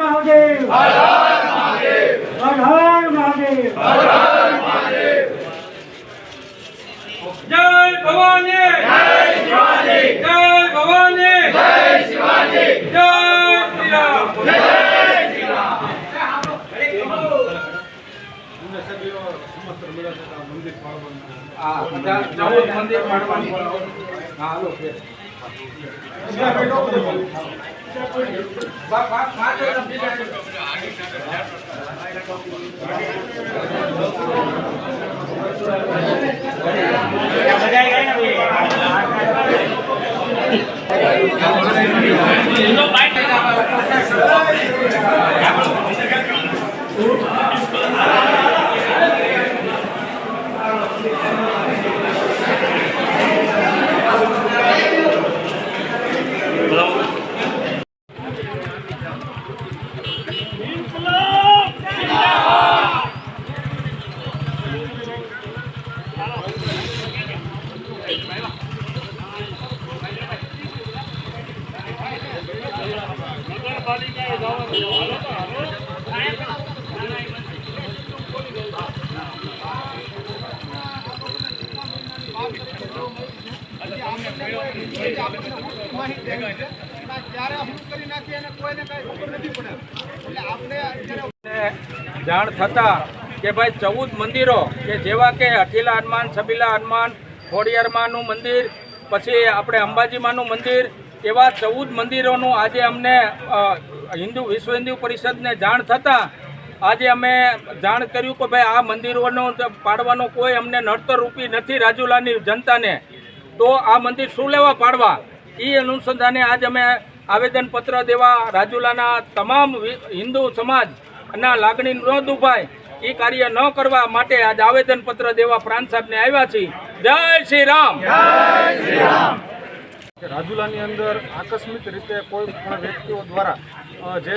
મહાદેવ હર હર મહાદેવ હર હર મહાદેવ હર હર મહાદેવ જય ભવાની જય શિવાજી જય ભવાની જય શિવાજી જય શ્રી રામ જય શ્રી રામ મંદિર પાડવાનું હા હાલો જાણ થતા કે ભાઈ 14 મંદિરો કે જેવા કે અઠીલા હનુમાન, છબીલા હનુમાન, ખોડિયારમાંનું મંદિર, પછી આપણે અંબાજીમાંનું મંદિર, એવા 14 મંદિરોનું આજે અમને વિશ્વ હિન્દુ પરિષદને જાણ થતાં આજે અમે જાણ કર્યું કે ભાઈ આ મંદિરોનો પાડવાનો કોઈ અમને નડતર રૂપી નથી રાજુલાની જનતાને, તો આ મંદિર શું લેવા પાડવા, એ અનુસંધાને આજ અમે આવેદનપત્ર દેવા રાજુલાના તમામ હિન્દુ સમાજના લાગણી ન દુભાય એ કાર્ય ન કરવા માટે આજ આવેદનપત્ર દેવા પ્રાંત સાહેબને આવ્યા છીએ. જય શ્રી રામ. જય શ્રી રામ. રાજુલાની અંદર આકસ્મિક રીતે કોઈ પણ વ્યક્તિઓ દ્વારા જે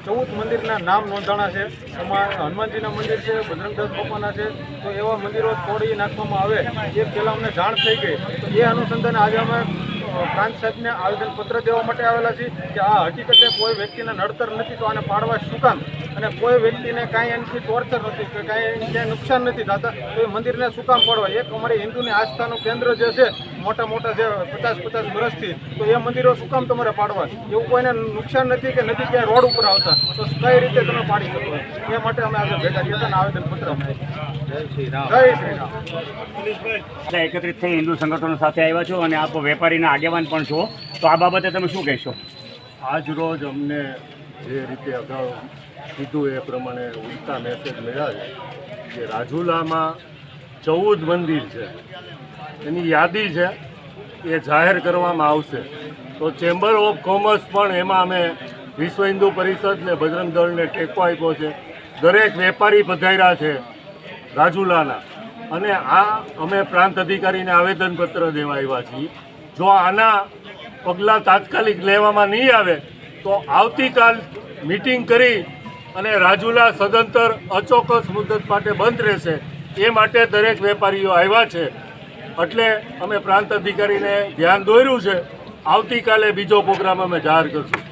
14 મંદિરના નામ નોંધાણા છે, એમાં હનુમાનજીના મંદિર છે, બજરંગદાસ બાપાના છે, તો એવા મંદિરો તોડી નાખવામાં આવે એ પહેલાં અમને જાણ થઈ ગઈ. તો એ અનુસંધાને આજે અમે પ્રાંત સાહેબને આવેદનપત્ર દેવા માટે આવેલા છીએ કે આ હકીકતે કોઈ વ્યક્તિને નડતર નથી તો આને પાડવા શું કામ, અને કોઈ વ્યક્તિને કાંઈ એનાથી ટોર્ચર નથી કે કાંઈ ક્યાંય નુકસાન નથી થતા તો એ મંદિરને શું કામ પાડવા. એક અમારી હિન્દુની આસ્થાનું કેન્દ્ર જે છે મોટા મોટા જે 50-50 વર્ષથી, તો એ મંદિરો શું કામ તમારે પાડવા, એવું કોઈને નુકસાન નથી કે નથી ક્યાંય રોડ ઉપર આવતા, તો કઈ રીતે તમે પાડી શકો, એ માટે અમે આજે ભેગા થયા હતા અને આવેદનપત્ર અમે જય શ્રી રામ. જય શ્રી રામ. એકત્રિત થઈ હિન્દુ સંગઠનો સાથે આવ્યા છો અને આપ વેપારીના આગેવાન પણ છો, તો આ બાબતે તમે શું કહેશો? આજ રોજ અમને જે રીતે અગાઉ કીધું એ પ્રમાણે ઉલટા મેસેજ મળ્યા છે કે રાજુલામાં 14 મંદિર છે, એની યાદી છે એ જાહેર કરવામાં આવશે. તો ચેમ્બર ઓફ કોમર્સ પણ એમાં અમે વિશ્વ હિન્દુ પરિષદ ને બજરંગ દળને ટેકો આપ્યો છે. દરેક વેપારી પધાર્યા છે રાજુલાના, અને આ અમે પ્રાંત અધિકારીને આવેદનપત્ર દેવા આવ્યા છીએ. જો આના પગલાં તાત્કાલિક લેવામાં નહીં આવે તો આવતીકાલ મિટિંગ કરી અને રાજુલા સદંતર અચોક્કસ મુદત માટે બંધ રહેશે. એ માટે દરેક વેપારીઓ આવ્યા છે, એટલે અમે પ્રાંત અધિકારીને ધ્યાન દોર્યું છે. આવતીકાલે બીજો પ્રોગ્રામ અમે જાહેર કરશું.